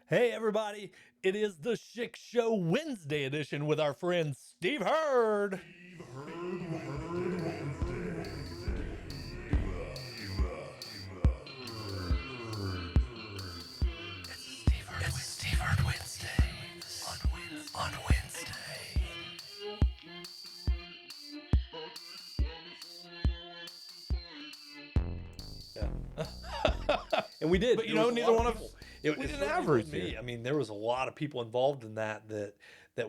Hey, everybody. It is the Schick Show Wednesday edition with our friend Steve Hurd. It's Steve Hurd Wednesday on Wednesday. And we did. But There was a neither lot one of of people. us. It We didn't certainly have wasn't Ruth me. here. I mean, there was a lot of people involved in that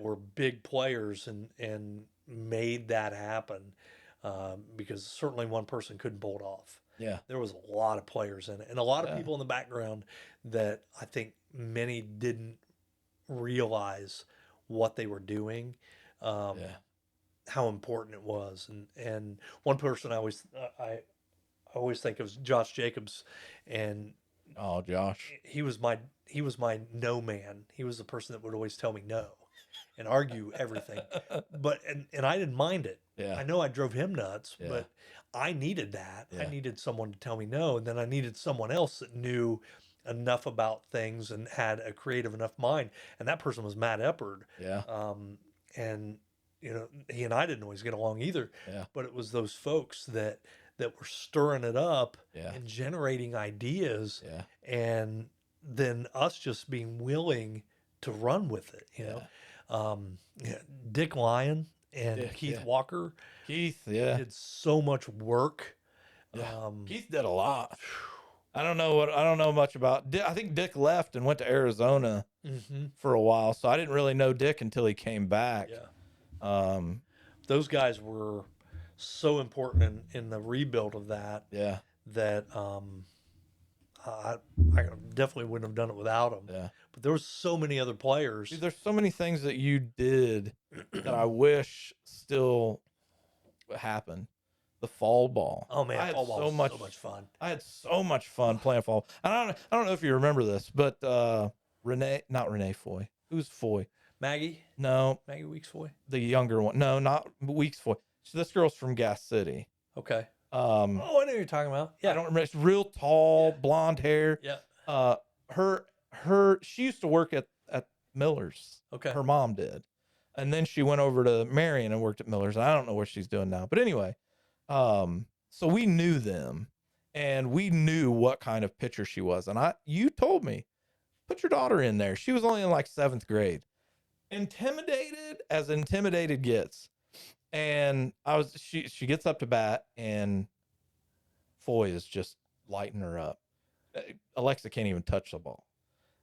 were big players and made that happen because certainly one person couldn't pull it off. Yeah. There was a lot of players in it and a lot of Yeah. people in the background that I think many didn't realize what they were doing, Yeah. how important it was. And one person I always think of Josh Jacobs, and Oh, Josh. he was my no man. He was the person that would always tell me no and argue everything. But and I didn't mind it. Yeah. I know I drove him nuts, Yeah. but I needed that. I Yeah. needed someone to tell me no, and then I needed someone else that knew enough about things and had a creative enough mind. And that person was Matt Eppard. Yeah. And he and I didn't always get along either, Yeah. but it was those folks that were stirring it up Yeah. and generating ideas, Yeah. and then us just being willing to run with it. Yeah. Yeah, Dick Lyon and Dick, Keith yeah. Walker Keith. Yeah. did so much work. Yeah. Keith did a lot. I don't know much about Dick. I think Dick left and went to Arizona for a while, so I didn't really know Dick until he came back. Yeah, those guys were so important in the rebuild of that. Yeah. That I definitely wouldn't have done it without them. Yeah. But there was so many other players. Dude, there's so many things that you did that I wish still happened. The fall ball. Oh man, I had fall ball so was much so much fun. I had so much fun playing fall. I don't know if you remember this, but not Renee Foy. Who's Foy? Maggie No, Weeks Foy. the younger one. No, not Weeks Foy. So this girl's from Gas City. Okay. Oh, I know what you're talking about. I don't remember. It's real tall, blonde hair. Yeah. She used to work at Miller's. Okay. Her mom did. And then she went over to Marion and worked at Miller's. I don't know what she's doing now. But anyway, so we knew them and we knew what kind of pitcher she was. And you told me, put your daughter in there. She was only in like 7th grade. Intimidated as intimidated gets. And she gets up to bat and Foy is just lighting her up. Alexa can't even touch the ball.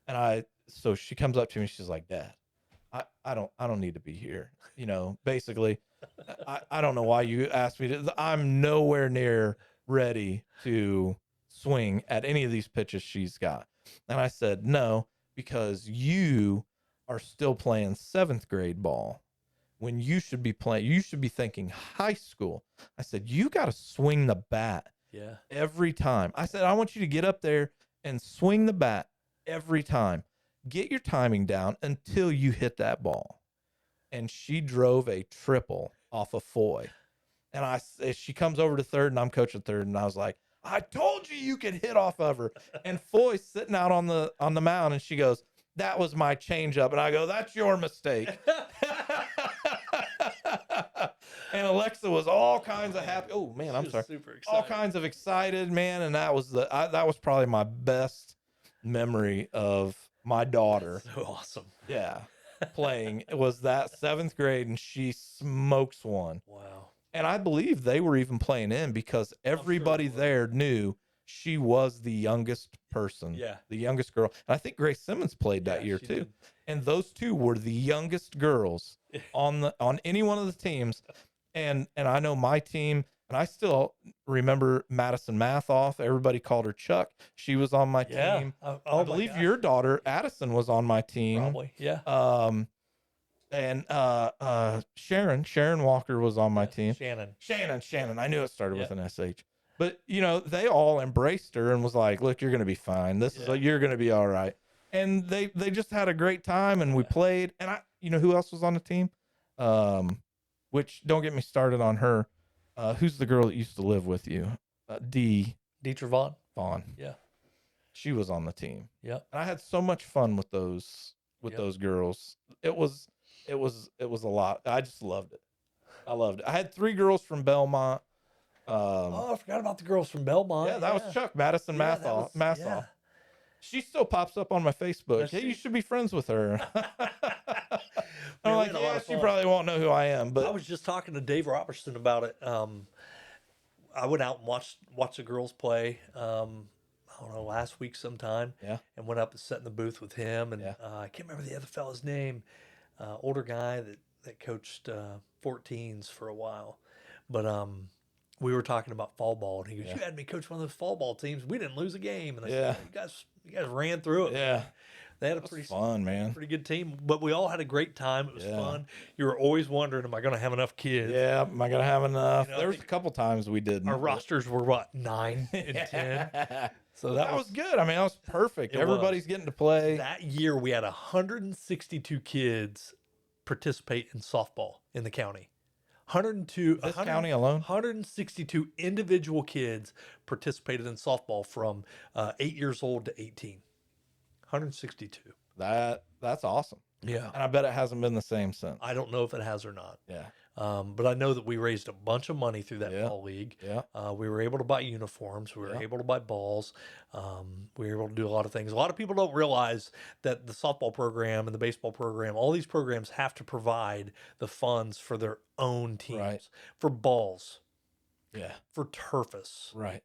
And so she comes up to me, she's like, Dad, I don't need to be here. Basically, I don't know why you asked me to. I'm nowhere near ready to swing at any of these pitches she's got. And I said, no, because you are still playing 7th grade ball when you should be thinking high school. I said, you got to swing the bat every time. I said, I want you to get up there and swing the bat every time. Get your timing down until you hit that ball. And she drove a triple off of Foy. And she comes over to 3rd and I'm coaching 3rd. And I was like, I told you could hit off of her. And Foy's sitting out on the mound and she goes, that was my changeup. And I go, that's your mistake. And Alexa was all kinds of happy. Oh man, I'm sorry. Super excited. All kinds of excited, man. And that was probably my best memory of my daughter. So awesome. Yeah. Playing. It was that 7th grade and she smokes one. Wow. And I believe they were even playing in because everybody there knew she was the youngest person. Yeah. The youngest girl. And I think Grace Simmons played that year too. Did. And those two were the youngest girls on any one of the teams. And I know my team, and I still remember Madison Mathoff. Everybody called her Chuck. She was on my team. I believe your daughter Addison was on my team. Probably, yeah. And Sharon Walker was on my team. Shannon. I knew it started with an SH. But they all embraced her and was like, "Look, you're going to be fine. You're going to be all right." And they just had a great time, and we played. And who else was on the team? Which don't get me started on her. Who's the girl that used to live with you? Dietra Vaughn. Vaughn. Yeah. she was on the team. Yep. And I had so much fun with Yep. those girls. It was a lot. I just loved it. I loved it. I had 3 girls from Belmont. Oh, I forgot about the girls from Belmont. Yeah, that was Chuck, Madison Yeah, that was, Massaw. yeah. She still pops up on my Facebook. Does Hey, she? you should be friends with her. Man, I'm we like, had a lot yeah, of she fun. probably won't know who I am, I but was just talking to Dave Robertson about it. I went out and watched the girls play. I don't know, last week sometime, yeah, and went up and sat in the booth with him. And yeah. I can't remember the other fella's name. Older guy that coached 14s for a while, but we were talking about fall ball, and he goes, Yeah. "You had me coach one of those fall ball teams. We didn't lose a game." And I Yeah. said, You guys ran through it. Yeah. Man. They had a That's pretty fun, man. pretty good team, but we all had a great time. It was Yeah. fun. You were always wondering, am I going to have enough kids? Yeah, am I gonna have enough? You know, I There was a think couple times we didn't. our but- rosters were what, 9 and 10. So that was good. I mean, that was perfect. It Everybody's was. getting to play. That year we had 162 kids participate in softball in the county. 102 This 100 county alone? 162 individual kids participated in softball from 8 years old to 18. 162. That's awesome. Yeah. And I bet it hasn't been the same since. I don't know if it has or not. Yeah. But I know that we raised a bunch of money through that Yeah. fall league. Yeah. We were able to buy uniforms. We were Yeah. able to buy balls. We were able to do a lot of things. A lot of people don't realize that the softball program and the baseball program, all these programs have to provide the funds for their own teams, Right. for balls, Yeah. for turfus, Right.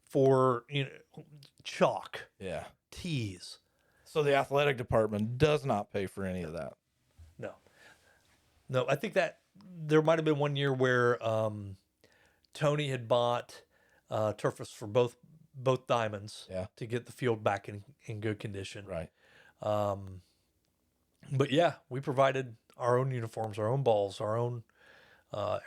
for chalk, Yeah. tees. So the athletic department does not pay for any of that. No, I think that there might have been one year where Tony had bought turfus for both diamonds Yeah. to get the field back in good condition. Right. But yeah, we provided our own uniforms, our own balls, our own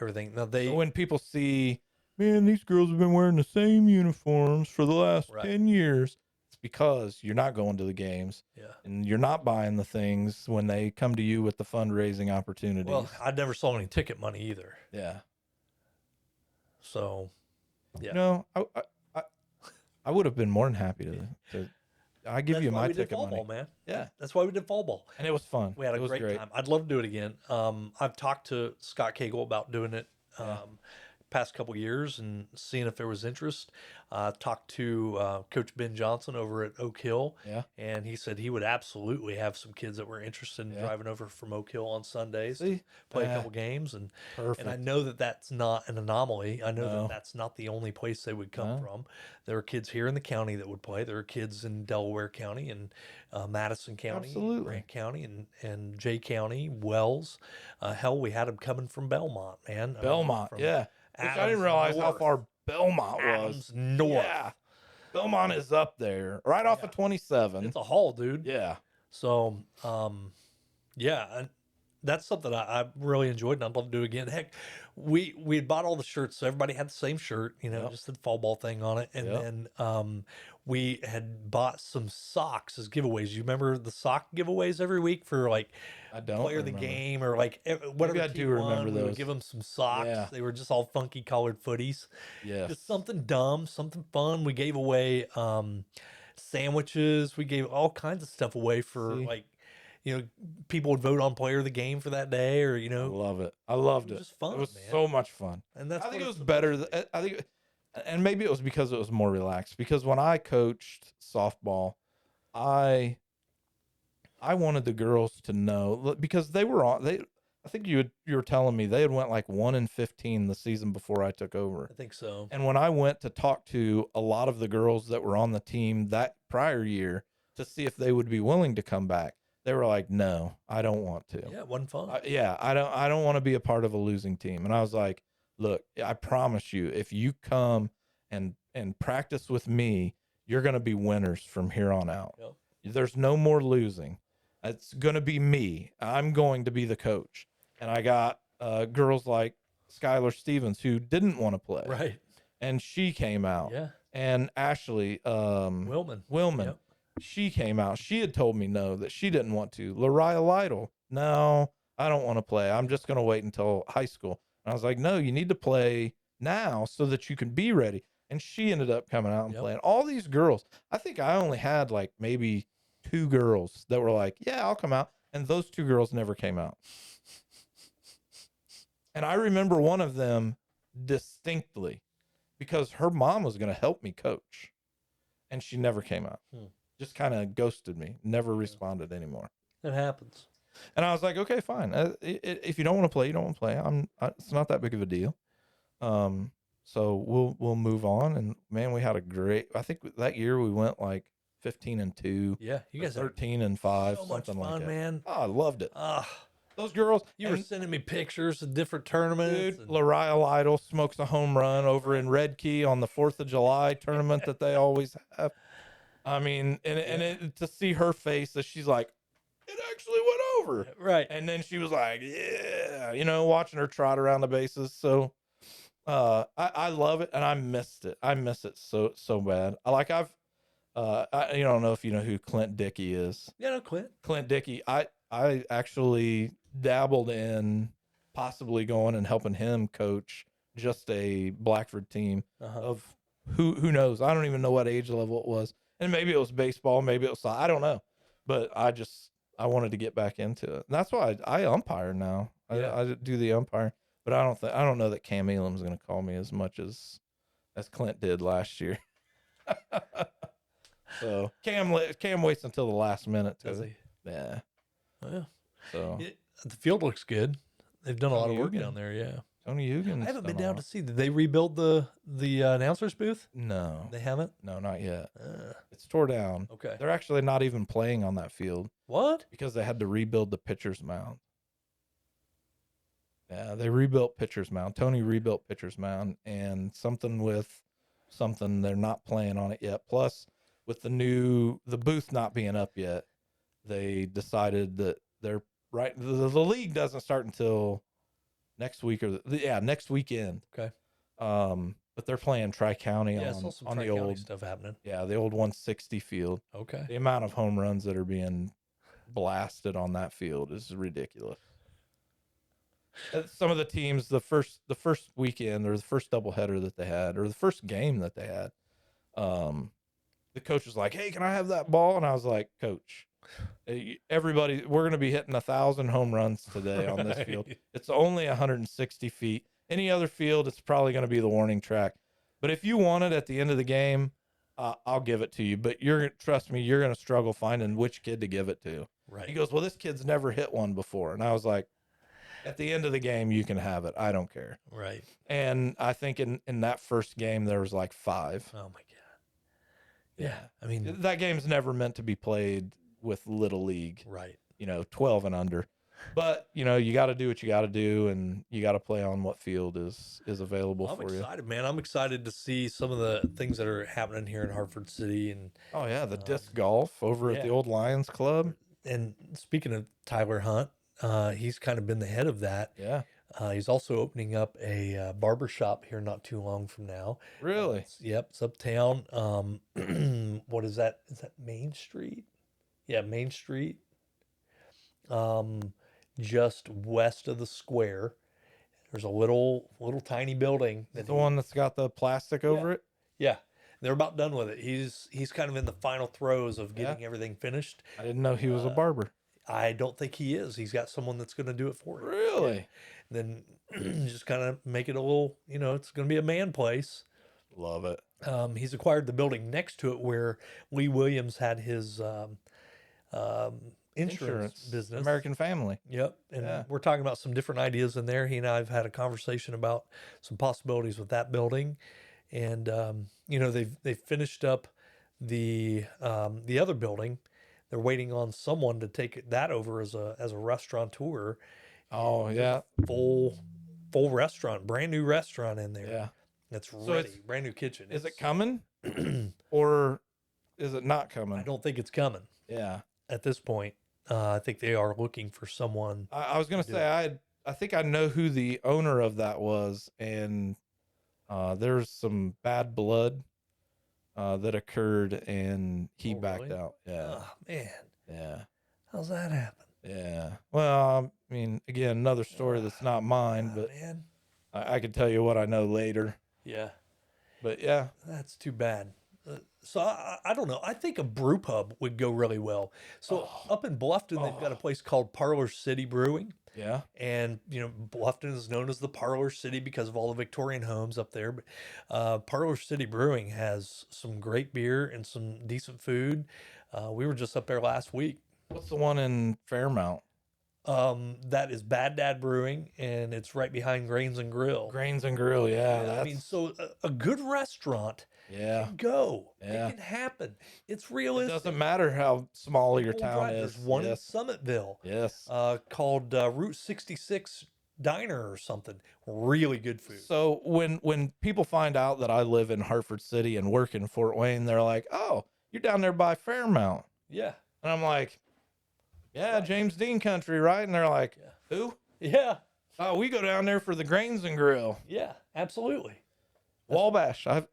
everything. Now So when people see, man, these girls have been wearing the same uniforms for the last Right. 10 years, it's because you're not going to the games yeah. and you're not buying the things when they come to you with the fundraising opportunities. Well, I never saw any ticket money either. yeah. So yeah. No, I would have been more than happy to I give That's you why my we did ticket fall money. ball, man. Yeah. That's why we did fall ball. And it was fun. We had It a was great time. I'd love to do it again. I've talked to Scott Cagle about doing it Yeah. past couple years and seeing if there was interest. Talked to Coach Ben Johnson over at Oak Hill, Yeah. and he said he would absolutely have some kids that were interested in Yeah. driving over from Oak Hill on Sundays to See? play a Yeah. couple games. And Perfect. I know that that's not an anomaly. I know No. that that's not the only place they would come No. from. There are kids here in the county that would play. There are kids in Delaware County and Madison County, Absolutely. Grant County, and Jay County, Wells. Hell, we had them coming from Belmont, man. I mean, Belmont, from yeah. Which I Adams didn't realize how North. far Belmont was. Adams North. Yeah. Belmont is up there, right off of 27. It's a haul, dude. Yeah. So, yeah, and that's something I really enjoyed, and I'd love to do again. Heck, we had bought all the shirts, so everybody had the same shirt, Yep. just the fall ball thing on it, and Yep. then we had bought some socks as giveaways. You remember the sock giveaways every week for like I don't player of the remember. game or like whatever I team do remember won, we would those. give them some socks. Yeah. They were just all funky colored footies. Yes. Just something dumb, something fun. We gave away sandwiches. We gave all kinds of stuff away for See? like, people would vote on player of the game for that day, or I love it. I loved it it. was just fun, It was man. so much fun. And that's I think what it it's was better. supposed to be. I think, and maybe it was because it was more relaxed. Because when I coached softball, I wanted the girls to know, because they were on. I think you were telling me they had went like 1-15 the season before I took over. I think so. And when I went to talk to a lot of the girls that were on the team that prior year to see if they would be willing to come back, they were like, "No, I don't want to." Yeah, it wasn't fun. I don't want to be a part of a losing team. And I was like, "Look, I promise you, if you come and practice with me, you're going to be winners from here on out. Yep. There's no more losing. It's going to be me. I'm going to be the coach." And I got girls like Skylar Stevens who didn't want to play. Right. And she came out. Yeah. And Ashley Willman. Willman, she came out. She had told me no, that she didn't want to. Lariah Lytle, no, I don't want to play. I'm just going to wait until high school. And I was like, no, you need to play now so that you can be ready. And she ended up coming out and Yep. playing. All these girls, I think I only had like maybe 2 girls that were like, yeah, I'll come out. And those 2 girls never came out. And I remember one of them distinctly because her mom was going to help me coach. And she never came out. Just kind of ghosted me, never responded anymore. It happens. And I was like, okay, fine. If you don't want to play, you don't want to play. It's not that big of a deal. So we'll move on. And man, we had a great. I think that year we went like 15-2. Yeah, you guys 13-5, so much something fun, like that. man. Oh, I loved it. Ah, Those girls. you were sending me pictures of different tournaments. Dude, Lariah Lytle smokes a home run over in Red Key on the 4th of July tournament that they always have. I mean, to see her face as she's like, it actually went over. Right. And then she was like, yeah, watching her trot around the bases. So I love it and I missed it. I miss it so bad. I don't know if you know who Clint Dickey is. Yeah, no, Clint. Clint Dickey. I actually dabbled in possibly going and helping him coach just a Blackford team of who knows. I don't even know what age level it was. And maybe it was baseball, maybe it was, I don't know. But I wanted to get back into it. And that's why I umpire now. Yeah. I do the umpire, but I don't know that Cam Elam's going to call me as much as Clint did last year. So Cam waits until the last minute Does to, he? yeah. Well, So the field looks good. They've done a lot of work Eugen. down there. Yeah. Tony Huggins. I haven't been down to see. Did they rebuild the announcers booth? No, They haven't. no, not yet. It's tore down. Okay. They're actually not even playing on that field What? because they had to rebuild the pitcher's mound. Yeah, they rebuilt pitcher's mound. Tony rebuilt pitcher's mound, and something they're not playing on it yet. Plus, with the booth not being up yet, they decided that they're right. The league doesn't start until next week next weekend. Okay. But they're playing Tri-County Yeah, I saw some on the Tri-County old stuff happening. Yeah, the old 160 field. Okay. The amount of home runs that are being blasted on that field is ridiculous. Some of the teams, the first weekend or the first doubleheader that they had, or the first game that they had, the coach was like, "Hey, can I have that ball?" And I was like, "Coach, everybody, we're going to be hitting 1,000 home runs today on this field. It's only 160 feet. Any other field, it's probably going to be the warning track. But if you want it at the end of the game, I'll give it to you. But trust me, you're going to struggle finding which kid to give it to." Right. He goes, "Well, this kid's never hit one before." And I was like, at the end of the game, you can have it. I don't care. Right. And I think in that first game, there was like 5. Oh my God. Yeah. I mean, That game's never meant to be played with Little League. right. 12 and under. But, you got to do what you got to do, and you got to play on what field is available I'm for you. excited, man. I'm excited to see some of the things that are happening here in Hartford City. And Oh, yeah, the disc golf over at the old Lions Club. And speaking of Tyler Hunt, he's kind of been the head of that. Yeah. He's also opening up a barber shop here not too long from now. Really? It's uptown. What is that? Is that Main Street? Yeah, Main Street. Just west of the square. There's a little tiny building. Is the one that's got the plastic over it? Yeah. They're about done with it. He's kind of in the final throes of getting everything finished. I didn't know he was a barber. I don't think he is. He's got someone that's going to do it for him. Really? Then just kind of make it a little, it's going to be a man place. Love it. He's acquired the building next to it where Lee Williams had his insurance business. American Family. Yep. And we're talking about some different ideas in there. He and I have had a conversation about some possibilities with that building. And, they've finished up the other building. They're waiting on someone to take that over as a restaurateur. Oh, yeah. Full restaurant, brand new restaurant in there. Yeah. That's ready. Brand new kitchen. Is it coming or is it not coming? I don't think it's coming. Yeah. At this point, I think they are looking for someone. I was going to say, I think I know who the owner of that was. And there's some bad blood that occurred and he backed out. Yeah. Oh, man. Yeah. How's that happen? Yeah. Well, I mean, again, another story that's not mine, but man. I can tell you what I know later. Yeah. But yeah. That's too bad. So I don't know. I think a brew pub would go really well. So Oh, up in Bluffton, they've got a oh, place called Parlor City Brewing. yeah. And Bluffton is known as the Parlor City because of all the Victorian homes up there. But Parlor City Brewing has some great beer and some decent food. We were just up there last week. What's the one in Fairmount? That is Bad Dad Brewing, and it's right behind Grains and Grill. Grains and Grill. Yeah, Yeah, I mean, that's so a good restaurant yeah, can go. It yeah. can happen. It's It realistic. doesn't matter how small your People will town drive. is. There's one in Yes, Summitville yes. called Route 66 Diner or something. Really good food. So when people find out that I live in Hartford City and work in Fort Wayne, they're like, "Oh, you're down there by Fairmount," Yeah. and I'm like, "Yeah, Right. James Dean country, right?" And they're like, Yeah. "Who?" Yeah. "Oh, we go down there for the Grains and Grill." Yeah. Absolutely. Wabash. I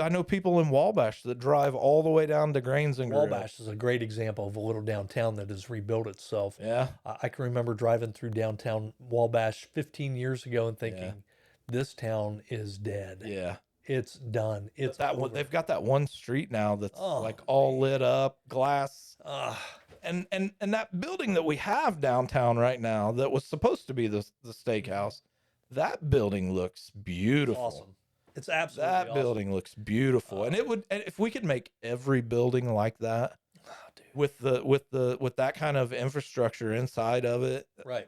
know people in Wabash that drive all the way down to Grains and Grill. Wabash is a great example of a little downtown that has rebuilt itself. Yeah. I can remember driving through downtown Wabash 15 years ago and thinking, this town is dead. Yeah. It's done. It's That one, over. they've got that one street now that's Oh, like all lit up, glass. Ah, And that building that we have downtown right now that was supposed to be the steakhouse, that building looks beautiful. awesome. It's absolutely That awesome. building looks beautiful. And if we could make every building like that Oh, dude. with that kind of infrastructure inside of it, Right.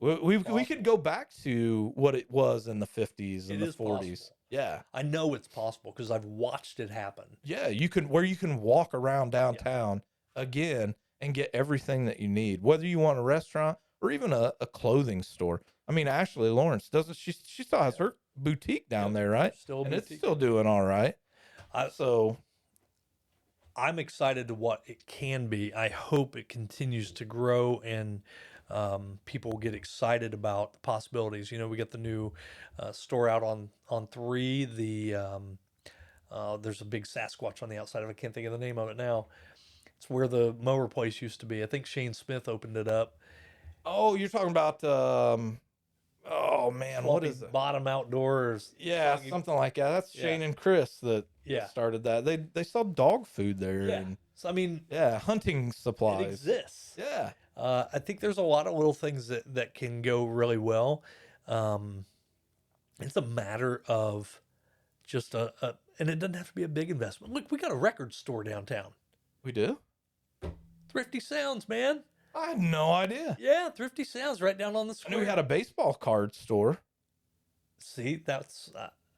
we Awesome. could go back to what it was in the 50s and It the is 40s. possible. Yeah. I know it's possible because I've watched it happen. Yeah, you can walk around downtown again and get everything that you need, whether you want a restaurant or even a clothing store. I mean, Ashley Lawrence doesn't she still has her boutique down there, right? Still a And boutique. it's still doing all right. So I'm excited to what it can be. I hope it continues to grow and people get excited about the possibilities. We got the new store out on 3. There's a big Sasquatch on the outside of it. I can't think of the name of it now. It's where the mower place used to be. I think Shane Smith opened it up. oh, you're talking about oh man, what is it? Bottom Outdoors. Yeah, Sluggy- something like that. That's Shane and Chris that Yeah. started that. They sell dog food there Yeah. and So I mean, hunting it supplies. exists. Yeah. I think there's a lot of little things that can go really well. It's a matter of just and it doesn't have to be a big investment. Look, we got a record store downtown. We do? Thrifty Sounds, man. I had no idea. Yeah, Thrifty Sounds right down on the I square. knew we had a baseball card store. See, that's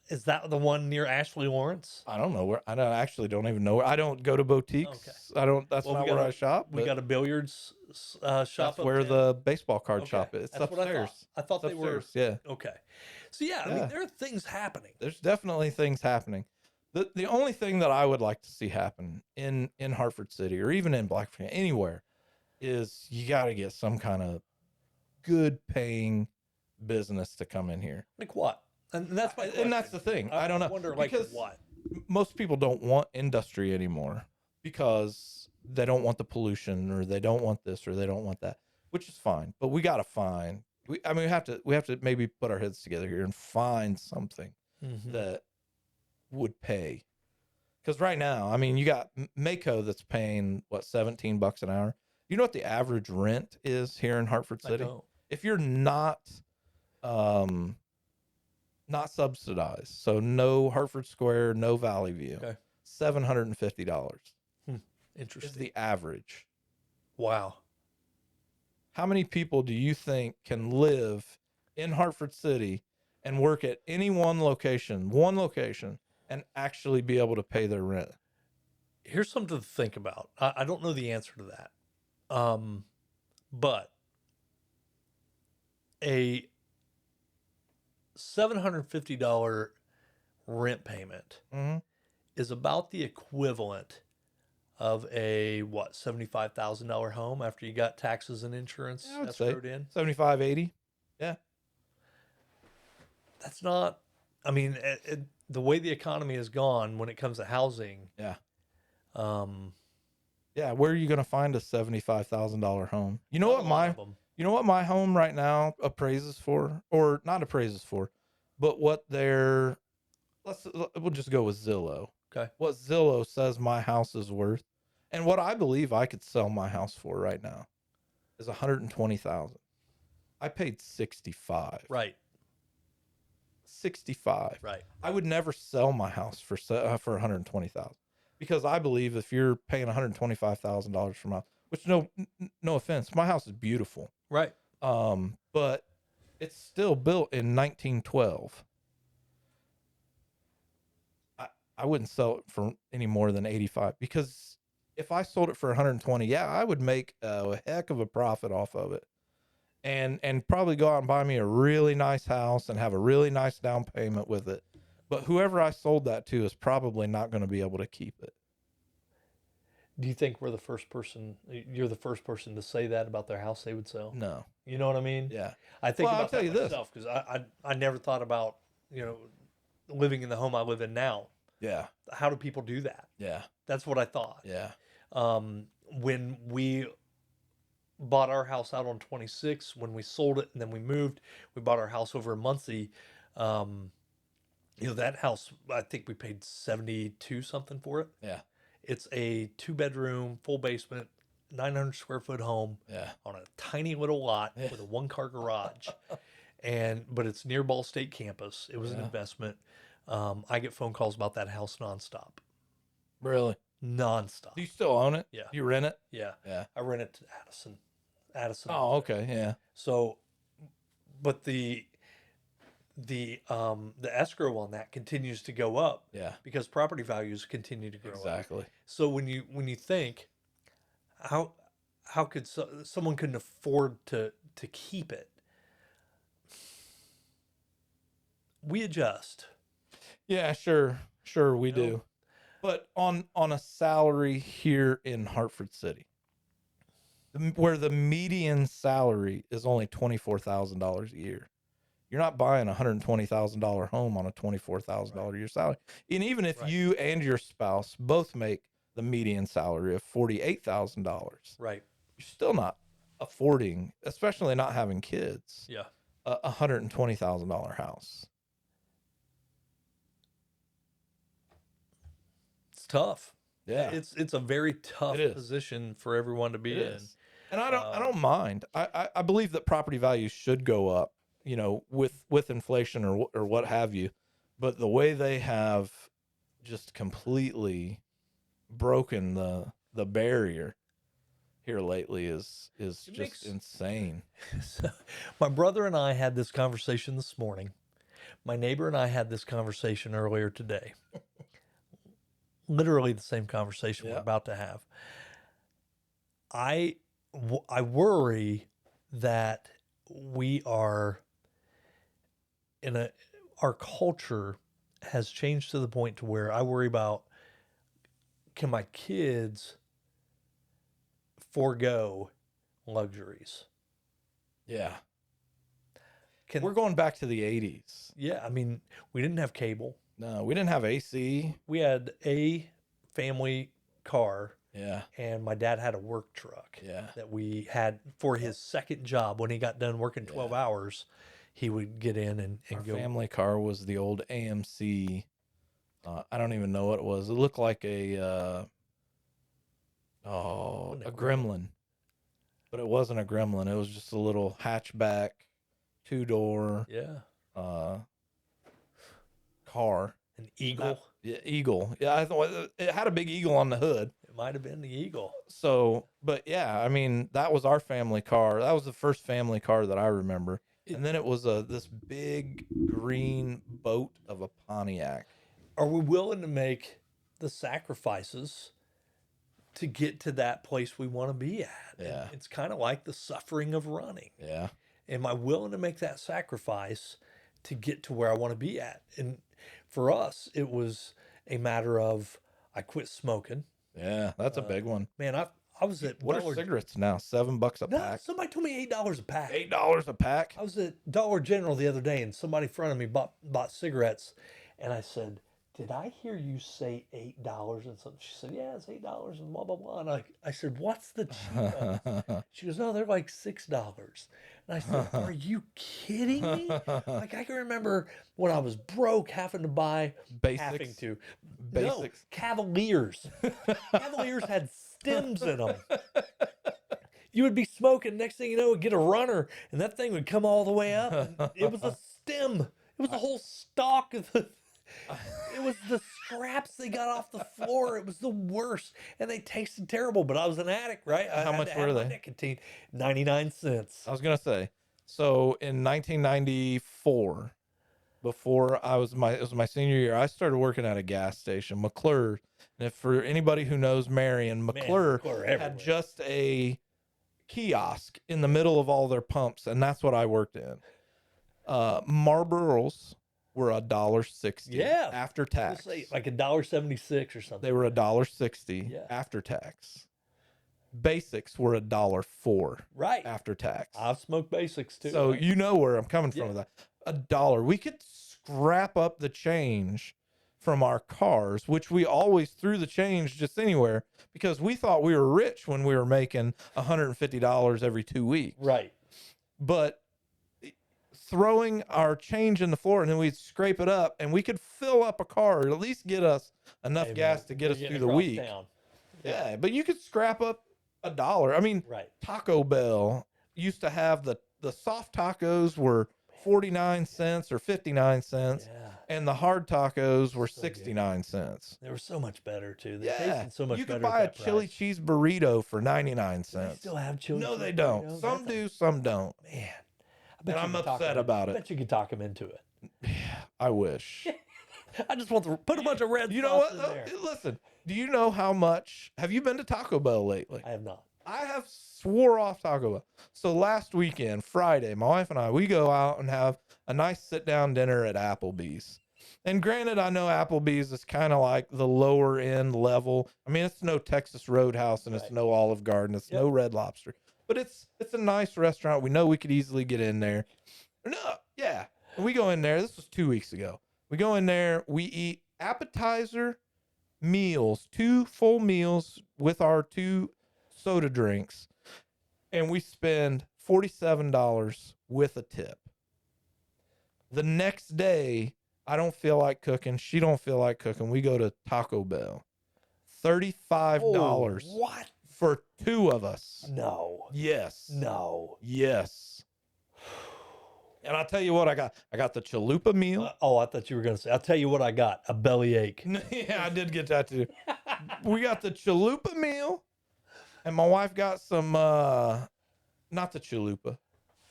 is that the one near Ashley Lawrence? I don't know where. Actually don't even know where. I don't go to boutiques. Okay. I don't. That's Well, not we got where a- I shop. We but got a billiards shop. that's where the baseball card Okay, shop is. It's that's what I upstairs. thought. I thought It's they were upstairs. Yeah. okay. So yeah, I Yeah. mean there are things happening. There's definitely things happening. The only thing that I would like to see happen in Hartford City or even in Blackford, anywhere, is you got to get some kind of good paying business to come in here. Like what? And that's my And that's question. the thing. I don't know. wonder like because what? most people don't want industry anymore because they don't want the pollution or they don't want this or they don't want that, which is fine. But we got to find. We have to maybe put our heads together here and find something Mhm. that would pay. Because right now, I mean, you got Mako that's paying what $17 an hour. You know what the average rent is here in Hartford I City? don't. If you're not subsidized, so no Hartford Square, no Valley View, Okay. $750 is Interesting. the average. Wow. How many people do you think can live in Hartford City and work at any one location, and actually be able to pay their rent? Here's something to think about. I don't know the answer to that. But a $750 rent payment Mm-hmm. is about the equivalent of a $75,000 home after you got taxes and insurance Yeah, I would say escrowed in. 75, 80. Yeah. That's not. I mean, the way the economy has gone when it comes to housing. Yeah. Um, Yeah. Where are you going to find a $75,000 home? You know not what a lot of them. you know what my home right now appraises for, or not appraises for, but what their we'll just go with Zillow. Okay. What Zillow says my house is worth, and what I believe I could sell my house for right now is 120,000. I paid 65. Right. 65. Right. I would never sell my house for 120,000 because I believe if you're paying $125,000 for my, which no offense, my house is beautiful. Right. But it's still built in 1912. I wouldn't sell it for any more than 85 because if I sold it for 120, yeah, I would make a heck of a profit off of it. And probably go out and buy me a really nice house and have a really nice down payment with it. But whoever I sold that to is probably not going to be able to keep it. Do you think you're the first person to say that about their house they would sell? No. You know what I mean? Yeah. I think Well, I'll about tell that you this. myself because I never thought about, living in the home I live in now. Yeah. How do people do that? Yeah. That's what I thought. Yeah. When we bought our house out on 26, when we sold it and then we moved, we bought our house over in Muncie. That house, I think we paid 72 something for it. Yeah. It's a 2-bedroom, full basement, 900 square foot home Yeah. on a tiny little lot with a 1-car garage. But it's near Ball State campus. It was an Yeah. investment. I get phone calls about that house nonstop. Really? Nonstop. Do you still own it? Yeah. You rent it? Yeah. Yeah. I rent it to Addison. Addison. Oh, okay. Yeah. So, but the escrow on that continues to go up Yeah. because property values continue to grow up. Exactly. So when you think how could someone couldn't afford to keep it, we adjust. Yeah, sure. Sure we know? do. But on a salary here in Hartford City, where the median salary is only $24,000 a year. You're not buying a $120,000 home on a $24,000 a year salary. And even if Right. you and your spouse both make the median salary of $48,000, Right. you're still not affording, especially not having kids, Yeah. a $120,000 house. It's tough. Yeah. It's a very tough It is. position for everyone to be It in. is. And I don't mind. I believe that property values should go up, with inflation or what have you. But the way they have just completely broken the barrier here lately is just insane. So, my brother and I had this conversation this morning. My neighbor and I had this conversation earlier today. Literally the same conversation we're Yeah. about to have. I worry that we are our culture has changed to the point to where I worry about, can my kids forego luxuries? Yeah. Can We're going back to the 80s. Yeah, I mean, we didn't have cable. No, we didn't have AC. We had a family car, Yeah. and my dad had a work truck Yeah. that we had for his second job. When he got done working 12 hours, he would get in and Our go. family car was the old AMC. I don't even know what it was. It looked like a Gremlin, but it wasn't a Gremlin. It was just a little hatchback, 2-door Yeah, car. an Eagle. Yeah, Eagle. Yeah, I thought it had a big eagle on the hood. It might have been the Eagle. So, but yeah, I mean, that was our family car. That was the first family car that I remember. And then it was this big green boat of a Pontiac. Are we willing to make the sacrifices to get to that place we want to be at? Yeah. And it's kind of like the suffering of running. Yeah. Am I willing to make that sacrifice to get to where I want to be at? And for us, it was a matter of, I quit smoking. Yeah, that's a big one. Man, I was at What are cigarettes now? $7 a No, pack. somebody told me $8 a pack. $8 a pack. I was at Dollar General the other day, and somebody in front of me bought cigarettes, and I said, did I hear you say $8 and something? She said, yeah, it's $8 and blah, blah, blah. And I said, what's the cheapest? She goes, no, they're like $6. And I said, are you kidding me? Like, I can remember when I was broke having to buy, having Basics. to, no, Basics. Cavaliers. Cavaliers had stems in them. You would be smoking, next thing you know, would get a runner, and that thing would come all the way up. And it was a stem. It was a whole stalk of the. It was the scraps they got off the floor. It was the worst, and they tasted terrible. But I was an addict, right? I How had much to have were my they? nicotine, 99 cents. I was gonna say. So in 1994, before it was my senior year, I started working at a gas station, McClure. And if for anybody who knows Marion, McClure McClure had everywhere. just a kiosk in the middle of all their pumps, and that's what I worked in. Marlboros were $1.60 Yeah. after Let's tax. say like $1.76 or something. They were $1.60 Yeah. after tax. Basics were $1.04 right after tax. I've smoked basics too. So you know where I'm coming from Yeah. with that. $1. We could scrap up the change from our cars, which we always threw the change just anywhere because we thought we were rich when we were making $150 every 2 weeks. Right. But throwing our change in the floor and then we'd scrape it up and we could fill up a car or at least get us enough Hey, gas man, to get we're us getting through the across week. town. Yeah, but you could scrap up $1. I mean, Right. Taco Bell used to have the soft tacos were 49 cents or 59 cents, Yeah. and the hard tacos were So good. 69 cents. They were so much better too. They Yeah, tasted so much you better. could buy a at that chili price. cheese burrito for 99 Do they cents. still have chili No, cheese they don't. burritos? Some That's do, some don't. Man, And I'm upset about I it. bet you could talk them into it. I wish. I just want to put a bunch of red You know sauce what? in there. Listen, do you know how much? Have you been to Taco Bell lately? I have not. I have swore off Taco Bell. So last weekend, Friday, my wife and I, we go out and have a nice sit down dinner at Applebee's. And granted, I know Applebee's is kind of like the lower end level. I mean, it's no Texas Roadhouse and it's Right. no Olive Garden. It's no Red Lobster. But it's a nice restaurant. We know we could easily get in there. No, yeah. And we go in there. This was 2 weeks ago. We go in there. We eat appetizer meals, 2 full meals with our 2 soda drinks, and we spend $47 with a tip. The next day, I don't feel like cooking. She don't feel like cooking. We go to Taco Bell. $35 Oh, what? for 2 of us. No. Yes. No. Yes. And I'll tell you what I got. I got the chalupa meal. I thought you were going to say, I'll tell you what I got. A bellyache. Yeah, I did get that too. We got the chalupa meal. And my wife got some, not the chalupa,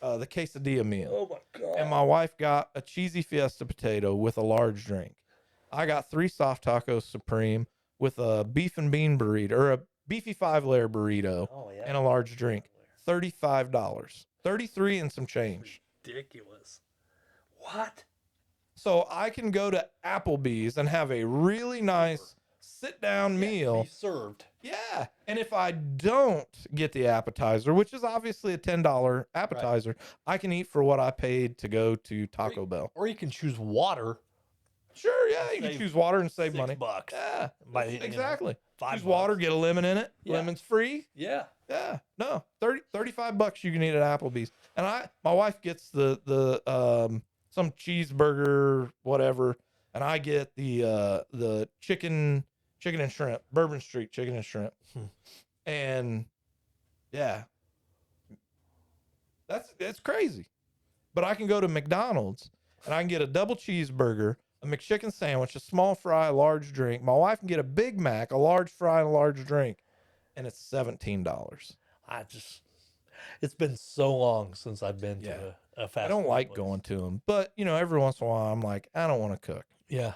the quesadilla meal. Oh my God. And my wife got a cheesy fiesta potato with a large drink. I got 3 soft tacos supreme with a beef and bean burrito or a beefy 5-layer burrito and a large drink. $35. 33 and some change. Ridiculous. What? So I can go to Applebee's and have a really nice sit down meal. Be served. Yeah. And if I don't get the appetizer, which is obviously a $10 appetizer, I can eat for what I paid to go to Taco Bell. Or you can choose water. Sure, yeah, you can choose water and save money. $6. Yeah, By, exactly. $5. Choose water, get a lemon in it. Yeah. Lemon's free. Yeah. Yeah, no, $35 you can eat at Applebee's. And my wife gets the some cheeseburger, whatever, and I get the chicken and shrimp, Bourbon Street chicken and shrimp. And yeah, that's crazy. But I can go to McDonald's and I can get a double cheeseburger, a McChicken sandwich, a small fry, a large drink. My wife can get a Big Mac, a large fry, and a large drink, and it's $17. It's been so long since I've been to a fast I don't food like place. going to them, but every once in a while I'm like, I don't want to cook, Yeah.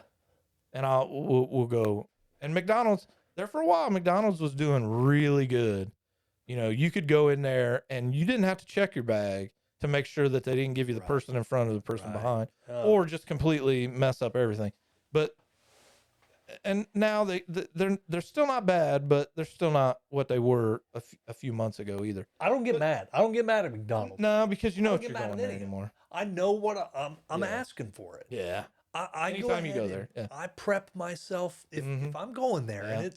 and we'll go. And McDonald's, there for a while, McDonald's was doing really good. You could go in there and you didn't have to check your bag to make sure that they didn't give you the person in front of the person behind, or just completely mess up everything. And now they're still not bad, but they're still not what they were a few months ago either. I don't get mad. I don't get mad at McDonald's. No, because you know I what don't you're get mad going at there any of them. anymore. I know what I'm Yeah. asking for it. Yeah. I go Anytime you ahead go and there, yeah. I prep myself if I'm going there and Yeah.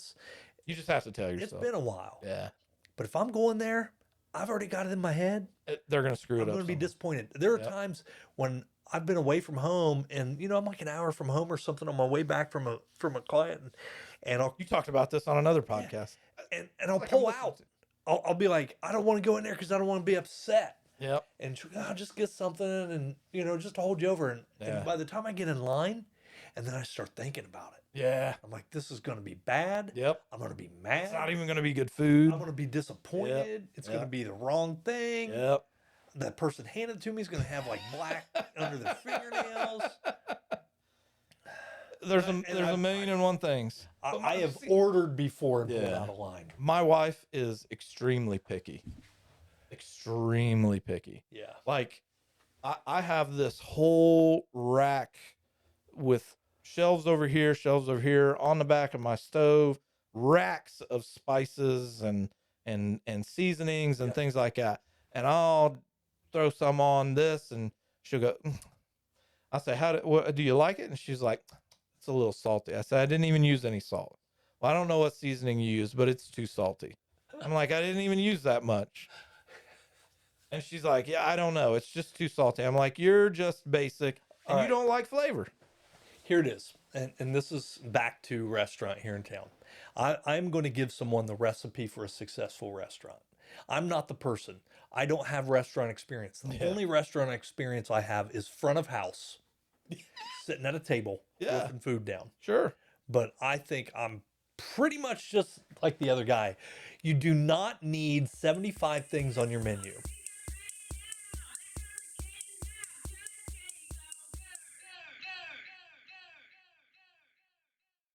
You just have to tell it's yourself. been a while. Yeah. But if I'm going there, I've already got it in my head. They're gonna screw it I'm up. going to be Somewhere. disappointed. There are Yep. times when I've been away from home and I'm like an hour from home or something on my way back from a client and I'll You talked about this on another yeah, podcast. and I'll Like I'm pull listening out. to. I'll be like, I don't want to go in there because I don't want to be upset. Yep. And I'll just get something and just to hold you over. And Yeah. by the time I get in line, and then I start thinking about it, Yeah. I'm like, this is going to be bad. Yep. I'm going to be mad. It's not even gonna be good food. I'm going to be disappointed. It's going to be the wrong thing. Yep. That person handed it to me is going to have like black under their fingernails. There's a million and one things. I have ordered before and pulled Yeah. out of line. My wife is extremely picky. Extremely picky. Yeah. Like I have this whole rack with shelves over here, on the back of my stove, racks of spices and seasonings and Yeah. things like that. And I'll throw some on this, and she'll go. I say, what, do you like it? And she's like, it's a little salty. I said, I didn't even use any salt. Well, I don't know what seasoning you use, but it's too salty. I'm like, I didn't even use that much. And she's like, yeah, I don't know. It's just too salty. I'm like, you're just basic and you don't like flavor. Here it is. And this is back to restaurant here in town. I'm going to give someone the recipe for a successful restaurant. I'm not the person. I don't have restaurant experience. The only restaurant experience I have is front of house, sitting at a table, working food down. Sure. But I think I'm pretty much just like the other guy. You do not need 75 things on your menu.